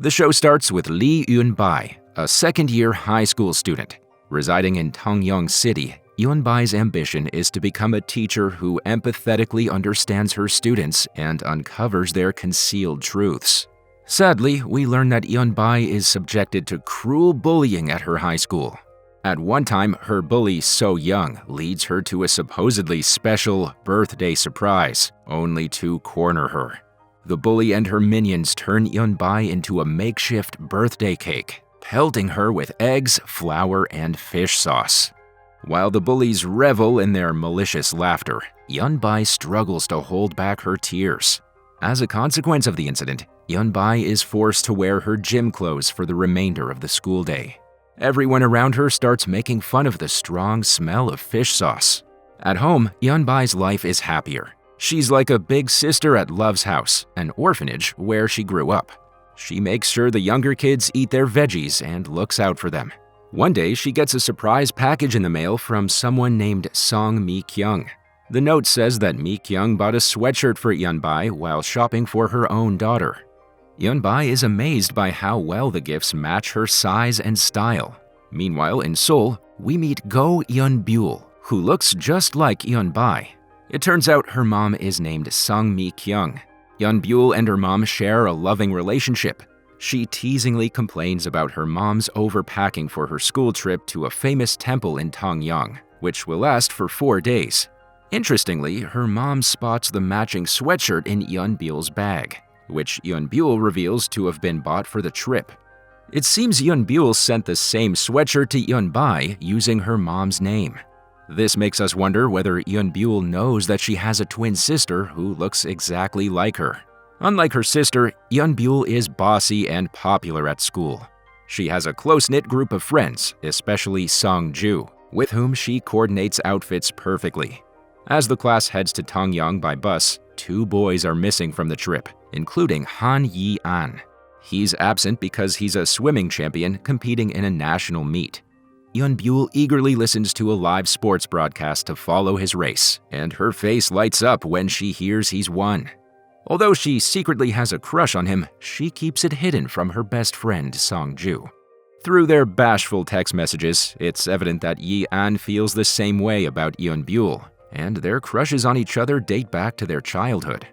The show starts with Yun Bule, a second-year high school student. Residing in Tongyong City, Yun Bule's ambition is to become a teacher who empathetically understands her students and uncovers their concealed truths. Sadly, we learn that Yun Bule is subjected to cruel bullying at her high school. At one time, her bully, So Young, leads her to a supposedly special birthday surprise, only to corner her. The bully and her minions turn Yun Bule into a makeshift birthday cake, pelting her with eggs, flour, and fish sauce. While the bullies revel in their malicious laughter, Yun Bule struggles to hold back her tears. As a consequence of the incident, Yun Bule is forced to wear her gym clothes for the remainder of the school day. Everyone around her starts making fun of the strong smell of fish sauce. At home, Yun Bule's life is happier. She's like a big sister at Love's house, an orphanage where she grew up. She makes sure the younger kids eat their veggies and looks out for them. One day, she gets a surprise package in the mail from someone named Song Mi-kyung. The note says that Mi-kyung bought a sweatshirt for Yun Bule while shopping for her own daughter. Yun Bule is amazed by how well the gifts match her size and style. Meanwhile, in Seoul, we meet Yun Bule, who looks just like Yun Bule. It turns out her mom is named Song Mi-kyung. Yun Bule and her mom share a loving relationship. She teasingly complains about her mom's overpacking for her school trip to a famous temple in Tongyong, which will last for 4 days. Interestingly, her mom spots the matching sweatshirt in Yun Bule's bag, which Yun Bule reveals to have been bought for the trip. It seems Yun Bule sent the same sweatshirt to Yun Bule using her mom's name. This makes us wonder whether Yun Bule knows that she has a twin sister who looks exactly like her. Unlike her sister, Yun Bule is bossy and popular at school. She has a close-knit group of friends, especially Song-ju, with whom she coordinates outfits perfectly. As the class heads to Tongyong by bus, 2 boys are missing from the trip, including Han Yi-an. He's absent because he's a swimming champion competing in a national meet. Yun Bule eagerly listens to a live sports broadcast to follow his race, and her face lights up when she hears he's won. Although she secretly has a crush on him, she keeps it hidden from her best friend, Song-ju. Through their bashful text messages, it's evident that Yi-an feels the same way about Yun Bule, and their crushes on each other date back to their childhood.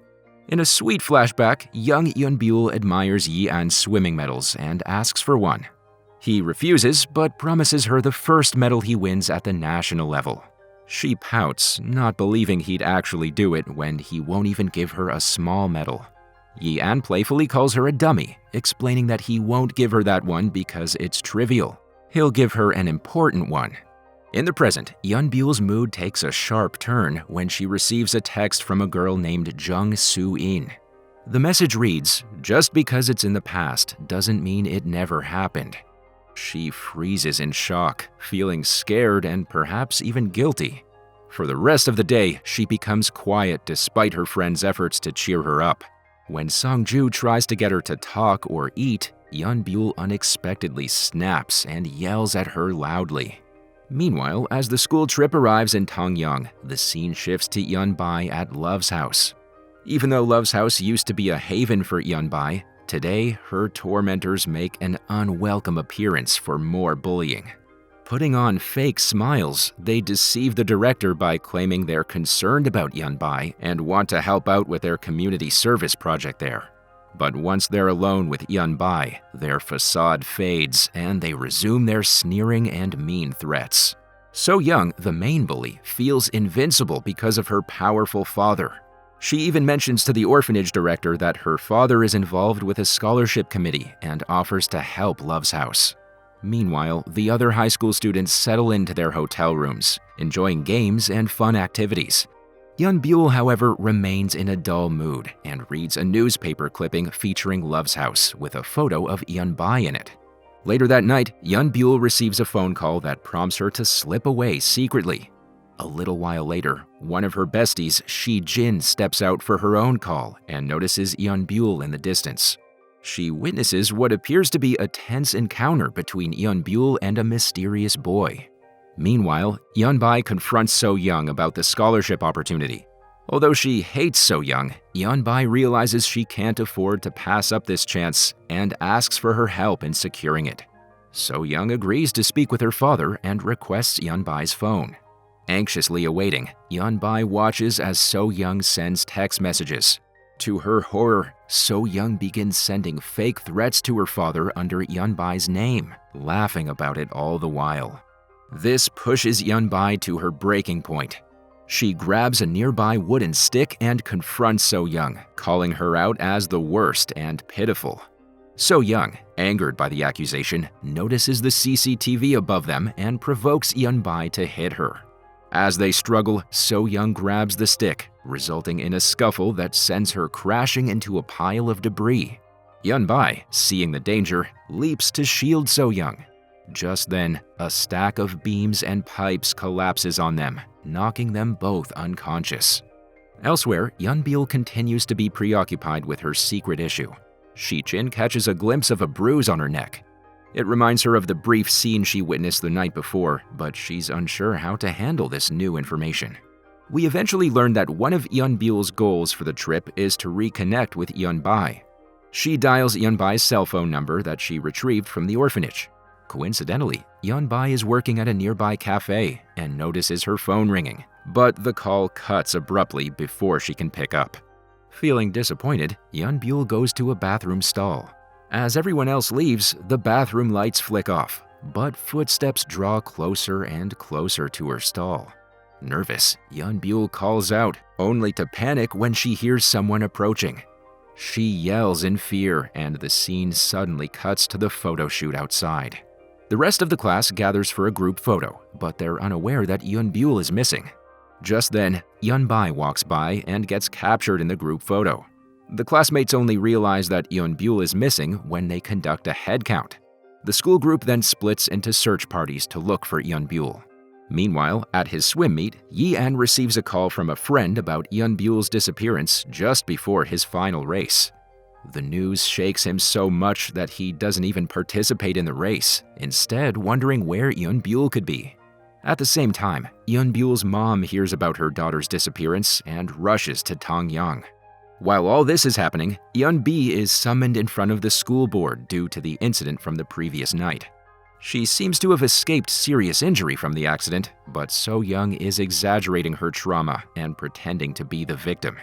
In a sweet flashback, young Yun Bule admires Yi-an's swimming medals and asks for one. He refuses, but promises her the first medal he wins at the national level. She pouts, not believing he'd actually do it when he won't even give her a small medal. Yi-an playfully calls her a dummy, explaining that he won't give her that one because it's trivial. He'll give her an important one. In the present, Yun Bule's mood takes a sharp turn when she receives a text from a girl named Jung Soo-in. The message reads, "Just because it's in the past doesn't mean it never happened." She freezes in shock, feeling scared and perhaps even guilty. For the rest of the day, she becomes quiet despite her friend's efforts to cheer her up. When Song-ju tries to get her to talk or eat, Yun Bule unexpectedly snaps and yells at her loudly. Meanwhile, as the school trip arrives in Tongyong, the scene shifts to Yun Bule at Love's house. Even though Love's house used to be a haven for Yun Bule, today her tormentors make an unwelcome appearance for more bullying. Putting on fake smiles, they deceive the director by claiming they're concerned about Yun Bule and want to help out with their community service project there. But once they're alone with Yun Bule, their facade fades and they resume their sneering and mean threats. So Young, the main bully, feels invincible because of her powerful father. She even mentions to the orphanage director that her father is involved with a scholarship committee and offers to help Love's house. Meanwhile, the other high school students settle into their hotel rooms, enjoying games and fun activities. Yun Bule, however, remains in a dull mood and reads a newspaper clipping featuring Love's house with a photo of Yun Bule in it. Later that night, Yun Bule receives a phone call that prompts her to slip away secretly. A little while later, one of her besties, Shi Jin, steps out for her own call and notices Yun Bule in the distance. She witnesses what appears to be a tense encounter between Yun Bule and a mysterious boy. Meanwhile, Yun Bule confronts So Young about the scholarship opportunity. Although she hates So Young, Yunbai realizes she can't afford to pass up this chance and asks for her help in securing it. So Young agrees to speak with her father and requests Yunbai's phone. Anxiously awaiting, Yunbai watches as So Young sends text messages. To her horror, So Young begins sending fake threats to her father under Yunbai's name, laughing about it all the while. This pushes Yunbai to her breaking point. She grabs a nearby wooden stick and confronts So Young, calling her out as the worst and pitiful. So Young, angered by the accusation, notices the CCTV above them and provokes Yunbai to hit her. As they struggle, So Young grabs the stick, resulting in a scuffle that sends her crashing into a pile of debris. Yunbai, seeing the danger, leaps to shield So Young. Just then, a stack of beams and pipes collapses on them, knocking them both unconscious. Elsewhere, Yun Bule continues to be preoccupied with her secret issue. Shi-chin catches a glimpse of a bruise on her neck. It reminds her of the brief scene she witnessed the night before, but she's unsure how to handle this new information. We eventually learn that one of Yun Bule's goals for the trip is to reconnect with Yunbai. She dials Yunbai's cell phone number that she retrieved from the orphanage. Coincidentally, Yunbai is working at a nearby cafe and notices her phone ringing, but the call cuts abruptly before she can pick up. Feeling disappointed, Yun Bule goes to a bathroom stall. As everyone else leaves, the bathroom lights flick off, but footsteps draw closer and closer to her stall. Nervous, Yun Bule calls out, only to panic when she hears someone approaching. She yells in fear, and the scene suddenly cuts to the photo shoot outside. The rest of the class gathers for a group photo, but they're unaware that Yun Bule is missing. Just then, Yunbai walks by and gets captured in the group photo. The classmates only realize that Yun Bule is missing when they conduct a head count. The school group then splits into search parties to look for Yun Bule. Meanwhile, at his swim meet, Yi-an receives a call from a friend about Yun Bule's disappearance just before his final race. The news shakes him so much that he doesn't even participate in the race, instead wondering where Yun Bule could be. At the same time, Yun Bule's mom hears about her daughter's disappearance and rushes to Tongyong. While all this is happening, Yun Bi is summoned in front of the school board due to the incident from the previous night. She seems to have escaped serious injury from the accident, but So Young is exaggerating her trauma and pretending to be the victim.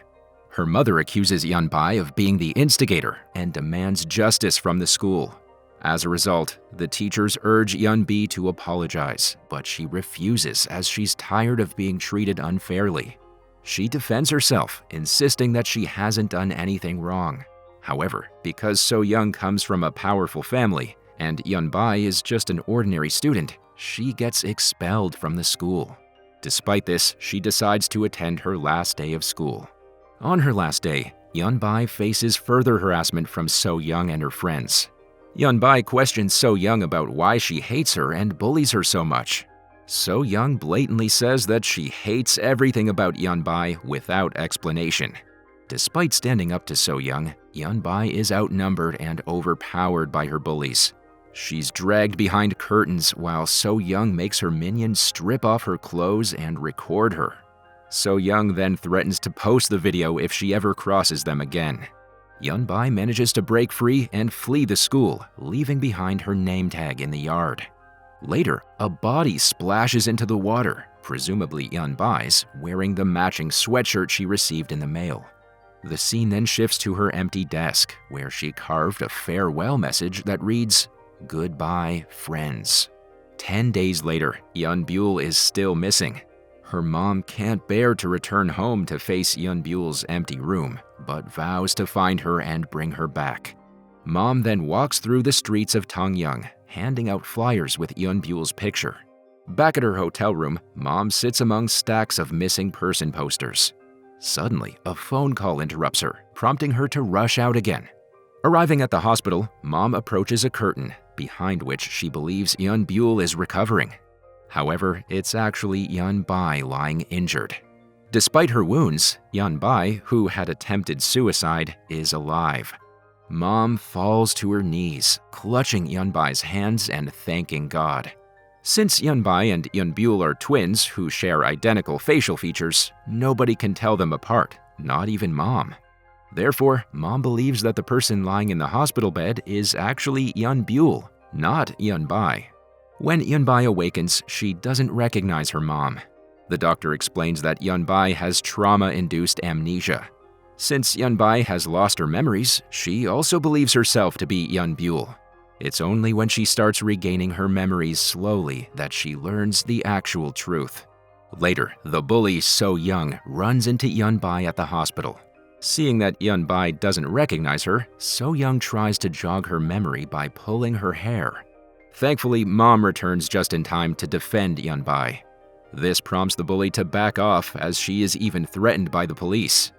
Her mother accuses Yunbai of being the instigator and demands justice from the school. As a result, the teachers urge Yun Bi to apologize, but she refuses as she's tired of being treated unfairly. She defends herself, insisting that she hasn't done anything wrong. However, because So Young comes from a powerful family and Yunbai is just an ordinary student, she gets expelled from the school. Despite this, she decides to attend her last day of school. On her last day, Yunbai faces further harassment from So Young and her friends. Yunbai questions So Young about why she hates her and bullies her so much. So Young blatantly says that she hates everything about Yunbai without explanation. Despite standing up to So Young, Yunbai is outnumbered and overpowered by her bullies. She's dragged behind curtains while So Young makes her minions strip off her clothes and record her. So Young then threatens to post the video if she ever crosses them again. Yunbai manages to break free and flee the school, leaving behind her name tag in the yard. Later, a body splashes into the water, presumably Yunbai's, wearing the matching sweatshirt she received in the mail. The scene then shifts to her empty desk, where she carved a farewell message that reads, "Goodbye, friends." 10 days later, Yun Bule is still missing. Her mom can't bear to return home to face Yun Bule's empty room, but vows to find her and bring her back. Mom then walks through the streets of Tongyong, handing out flyers with Yun Bule's picture. Back at her hotel room, Mom sits among stacks of missing person posters. Suddenly, a phone call interrupts her, prompting her to rush out again. Arriving at the hospital, Mom approaches a curtain, behind which she believes Yun Bule is recovering. However, it's actually Yunbai lying injured. Despite her wounds, Yunbai, who had attempted suicide, is alive. Mom falls to her knees, clutching Yunbai's hands and thanking God. Since Yunbai and Yun Bule are twins who share identical facial features, nobody can tell them apart, not even Mom. Therefore, Mom believes that the person lying in the hospital bed is actually Yun Bule, not Yunbai. When Yunbai awakens, she doesn't recognize her mom. The doctor explains that Yunbai has trauma-induced amnesia. Since Yunbai has lost her memories, she also believes herself to be Yun Bule. It's only when she starts regaining her memories slowly that she learns the actual truth. Later, the bully So Young runs into Yunbai at the hospital. Seeing that Yunbai doesn't recognize her, So Young tries to jog her memory by pulling her hair. Thankfully, Mom returns just in time to defend Yunbai. This prompts the bully to back off as she is even threatened by the police.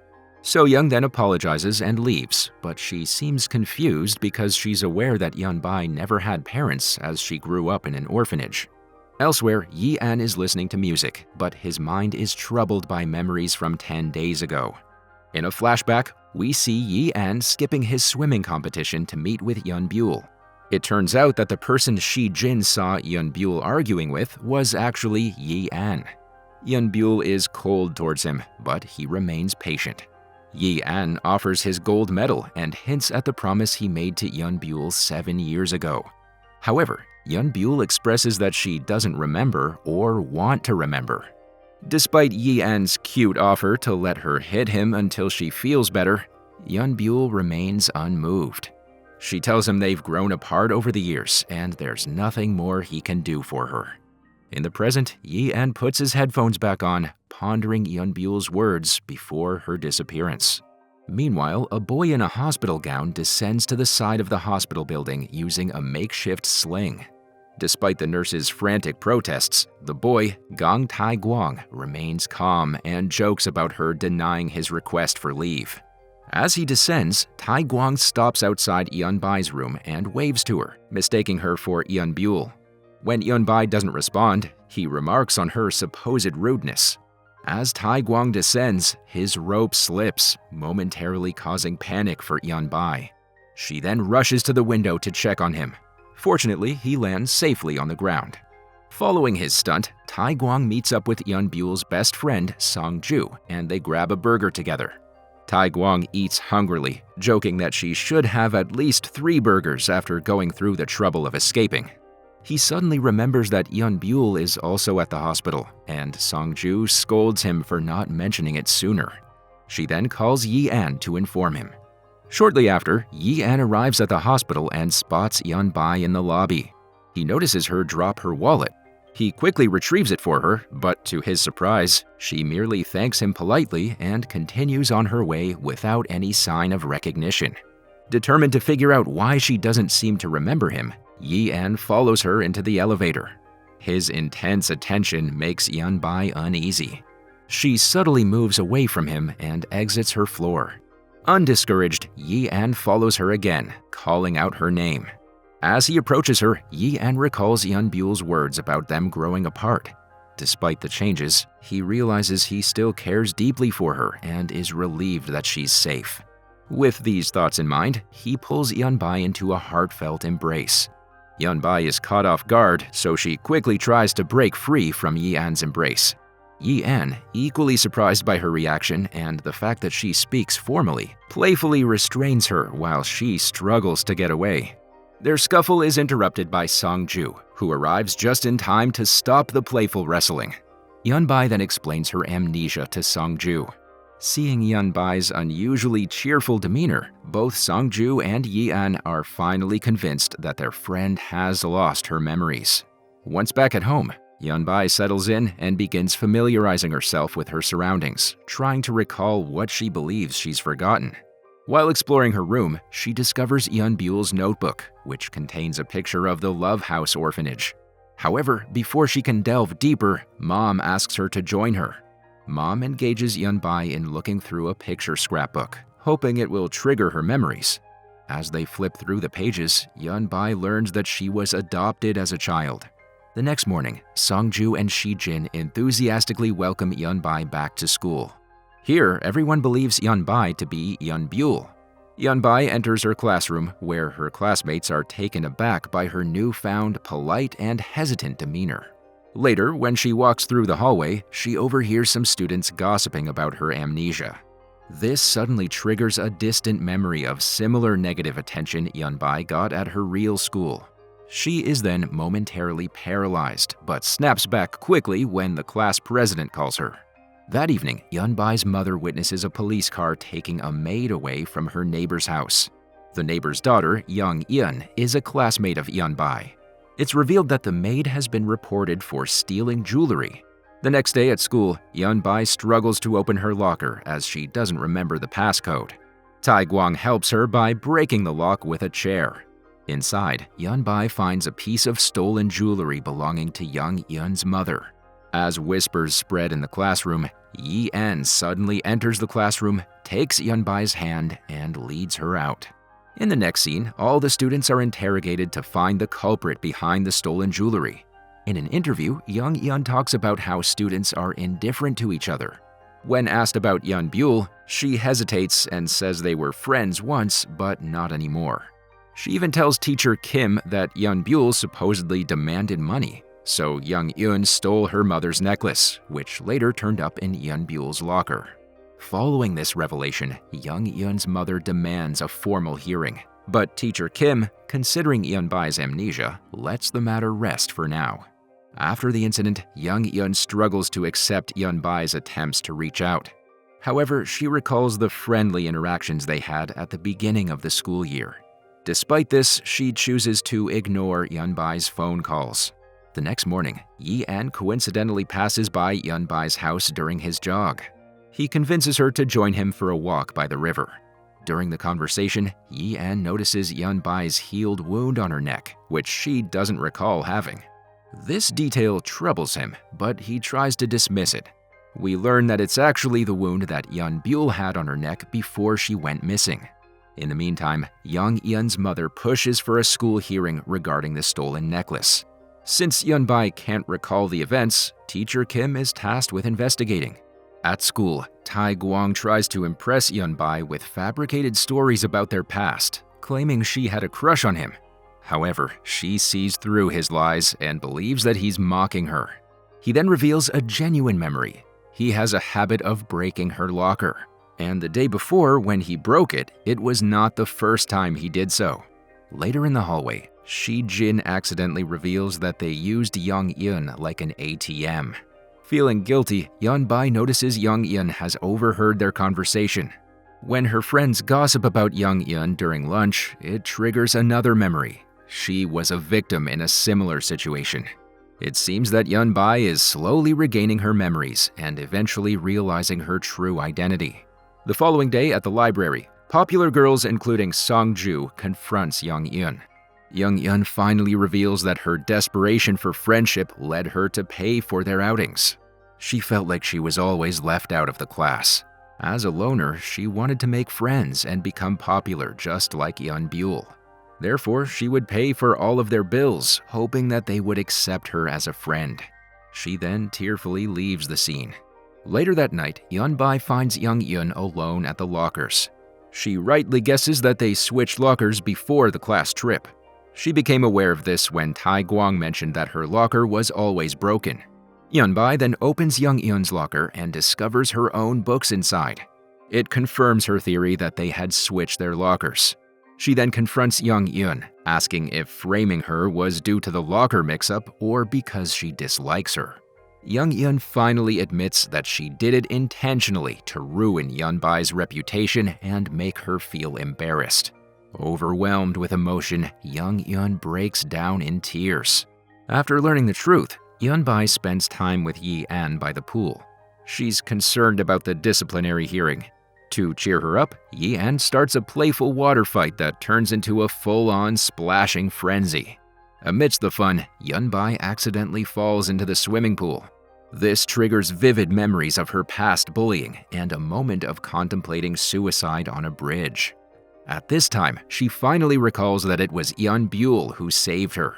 So Young then apologizes and leaves, but she seems confused because she's aware that Yunbai never had parents as she grew up in an orphanage. Elsewhere, Yi An is listening to music, but his mind is troubled by memories from 10 days ago. In a flashback, we see Yi An skipping his swimming competition to meet with Yun Bule. It turns out that the person Shi Jin saw Yun Bule arguing with was actually Yi An. Yun Bule is cold towards him, but he remains patient. Yi An offers his gold medal and hints at the promise he made to Yun Bule 7 years ago. However, Yun Bule expresses that she doesn't remember or want to remember. Despite Yi An's cute offer to let her hit him until she feels better, Yun Bule remains unmoved. She tells him they've grown apart over the years and there's nothing more he can do for her. In the present, Yi An puts his headphones back on, pondering Yun Bule's words before her disappearance. Meanwhile, a boy in a hospital gown descends to the side of the hospital building using a makeshift sling. Despite the nurse's frantic protests, the boy, Gong Tai Guang, remains calm and jokes about her denying his request for leave. As he descends, Tai Guang stops outside Yunbai's room and waves to her, mistaking her for Yun Bule. When Yunbai doesn't respond, he remarks on her supposed rudeness. As Tai Guang descends, his rope slips, momentarily causing panic for Yunbai. She then rushes to the window to check on him. Fortunately, he lands safely on the ground. Following his stunt, Tai Guang meets up with Yun Bule's best friend, Song Ju, and they grab a burger together. Tai Guang eats hungrily, joking that she should have at least 3 burgers after going through the trouble of escaping. He suddenly remembers that Yun Bule is also at the hospital, and Song Ju scolds him for not mentioning it sooner. She then calls Yi An to inform him. Shortly after, Yi An arrives at the hospital and spots Yunbai in the lobby. He notices her drop her wallet. He quickly retrieves it for her, but to his surprise, she merely thanks him politely and continues on her way without any sign of recognition. Determined to figure out why she doesn't seem to remember him, Yi An follows her into the elevator. His intense attention makes Yunbai uneasy. She subtly moves away from him and exits her floor. Undiscouraged, Yi An follows her again, calling out her name. As he approaches her, Yi An recalls Yun Bule's words about them growing apart. Despite the changes, he realizes he still cares deeply for her and is relieved that she's safe. With these thoughts in mind, he pulls Yunbai into a heartfelt embrace. Yunbai is caught off guard, so she quickly tries to break free from Yi An's embrace. Yi An, equally surprised by her reaction and the fact that she speaks formally, playfully restrains her while she struggles to get away. Their scuffle is interrupted by Song Ju, who arrives just in time to stop the playful wrestling. Yunbai then explains her amnesia to Song Ju. Seeing Yunbai's unusually cheerful demeanor, both Song Ju and Yi An are finally convinced that their friend has lost her memories. Once back at home, Yunbai settles in and begins familiarizing herself with her surroundings, trying to recall what she believes she's forgotten. While exploring her room, she discovers Yun Bule's notebook, which contains a picture of the Love House orphanage. However, before she can delve deeper, Mom asks her to join her. Mom engages Yunbai in looking through a picture scrapbook, hoping it will trigger her memories. As they flip through the pages, Yunbai learns that she was adopted as a child. The next morning, Songju and Shijin enthusiastically welcome Yunbai back to school. Here, everyone believes Yunbai to be Yun Bule. Yunbai enters her classroom, where her classmates are taken aback by her newfound polite and hesitant demeanor. Later, when she walks through the hallway, she overhears some students gossiping about her amnesia. This suddenly triggers a distant memory of similar negative attention Yunbai got at her real school. She is then momentarily paralyzed, but snaps back quickly when the class president calls her. That evening, Yunbai's mother witnesses a police car taking a maid away from her neighbor's house. The neighbor's daughter, Young Yun, is a classmate of Yunbai. It's revealed that the maid has been reported for stealing jewelry. The next day at school, Yunbai struggles to open her locker as she doesn't remember the passcode. Taiguang helps her by breaking the lock with a chair. Inside, Yunbai finds a piece of stolen jewelry belonging to Young Yun's mother. As whispers spread in the classroom, Yi En suddenly enters the classroom, takes Yunbai's hand, and leads her out. In the next scene, all the students are interrogated to find the culprit behind the stolen jewelry. In an interview, Young Yun talks about how students are indifferent to each other. When asked about Yun Bule, she hesitates and says they were friends once, but not anymore. She even tells teacher Kim that Yun Bule supposedly demanded money, so Young Yun stole her mother's necklace, which later turned up in Yun Bule's locker. Following this revelation, Young Yun's mother demands a formal hearing, but teacher Kim, considering Yunbai's amnesia, lets the matter rest for now. After the incident, Young Yun struggles to accept Yunbai's attempts to reach out. However, she recalls the friendly interactions they had at the beginning of the school year. Despite this, she chooses to ignore Yunbai's phone calls. The next morning, Yi En coincidentally passes by Yunbai's house during his jog. He convinces her to join him for a walk by the river. During the conversation, Yi En notices Yunbai's healed wound on her neck, which she doesn't recall having. This detail troubles him, but he tries to dismiss it. We learn that it's actually the wound that Yun Bule had on her neck before she went missing. In the meantime, Young Yun's mother pushes for a school hearing regarding the stolen necklace. Since Yunbai can't recall the events, teacher Kim is tasked with investigating. At school, Taiguang tries to impress Yunbai with fabricated stories about their past, claiming she had a crush on him. However, she sees through his lies and believes that he's mocking her. He then reveals a genuine memory. He has a habit of breaking her locker. And the day before, when he broke it, it was not the first time he did so. Later in the hallway, Shi Jin accidentally reveals that they used Young Yun like an ATM. Feeling guilty, Yunbai notices Young Yun has overheard their conversation. When her friends gossip about Young Yun during lunch, it triggers another memory. She was a victim in a similar situation. It seems that Yunbai is slowly regaining her memories and eventually realizing her true identity. The following day at the library, popular girls including Songju confronts Young Yun. Young Yun finally reveals that her desperation for friendship led her to pay for their outings. She felt like she was always left out of the class. As a loner, she wanted to make friends and become popular just like Yun Bule. Therefore, she would pay for all of their bills, hoping that they would accept her as a friend. She then tearfully leaves the scene. Later that night, Yunbai finds Young Yun alone at the lockers. She rightly guesses that they switched lockers before the class trip. She became aware of this when Taiguang mentioned that her locker was always broken. Yunbai then opens Young Yun's locker and discovers her own books inside. It confirms her theory that they had switched their lockers. She then confronts Young Yun, asking if framing her was due to the locker mix-up or because she dislikes her. Young Yun finally admits that she did it intentionally to ruin Yunbai's reputation and make her feel embarrassed. Overwhelmed with emotion, Young Yun breaks down in tears. After learning the truth, Yunbai spends time with Yi En by the pool. She's concerned about the disciplinary hearing. To cheer her up, Yi En starts a playful water fight that turns into a full-on splashing frenzy. Amidst the fun, Yunbai accidentally falls into the swimming pool. This triggers vivid memories of her past bullying and a moment of contemplating suicide on a bridge. At this time, she finally recalls that it was Yun Bule who saved her.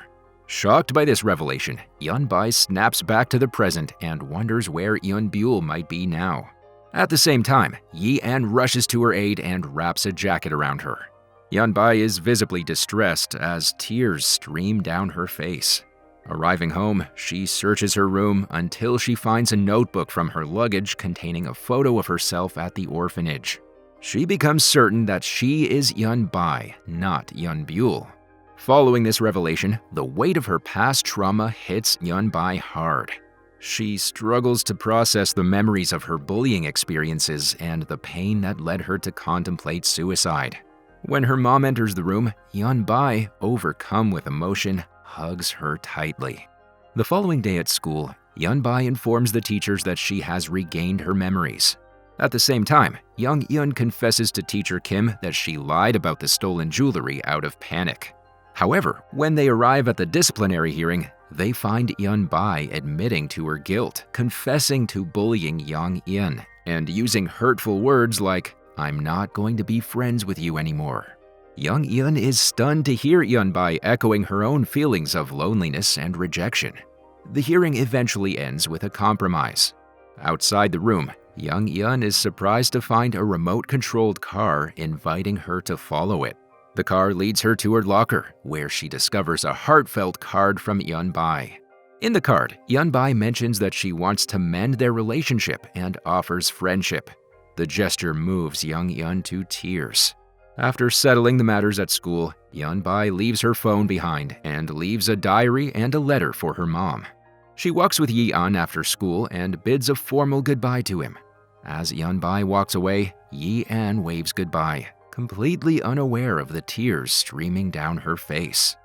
Shocked by this revelation, Yunbai snaps back to the present and wonders where Yun Bule might be now. At the same time, Yi-an rushes to her aid and wraps a jacket around her. Yunbai is visibly distressed as tears stream down her face. Arriving home, she searches her room until she finds a notebook from her luggage containing a photo of herself at the orphanage. She becomes certain that she is Yunbai, not Yun Bule. Following this revelation, the weight of her past trauma hits Yunbai hard. She struggles to process the memories of her bullying experiences and the pain that led her to contemplate suicide. When her mom enters the room, Yunbai, overcome with emotion, hugs her tightly. The following day at school, Yunbai informs the teachers that she has regained her memories. At the same time, young Yun confesses to teacher Kim that she lied about the stolen jewelry out of panic. However, when they arrive at the disciplinary hearing, they find Yunbai admitting to her guilt, confessing to bullying young Yun, and using hurtful words like, "I'm not going to be friends with you anymore." Young Yun is stunned to hear Yunbai echoing her own feelings of loneliness and rejection. The hearing eventually ends with a compromise. Outside the room, young Yun is surprised to find a remote-controlled car inviting her to follow it. The car leads her to her locker, where she discovers a heartfelt card from Yunbai. In the card, Yunbai mentions that she wants to mend their relationship and offers friendship. The gesture moves young Yun to tears. After settling the matters at school, Yunbai leaves her phone behind and leaves a diary and a letter for her mom. She walks with Yi-an after school and bids a formal goodbye to him. As Yunbai walks away, Yi-an waves goodbye, completely unaware of the tears streaming down her face.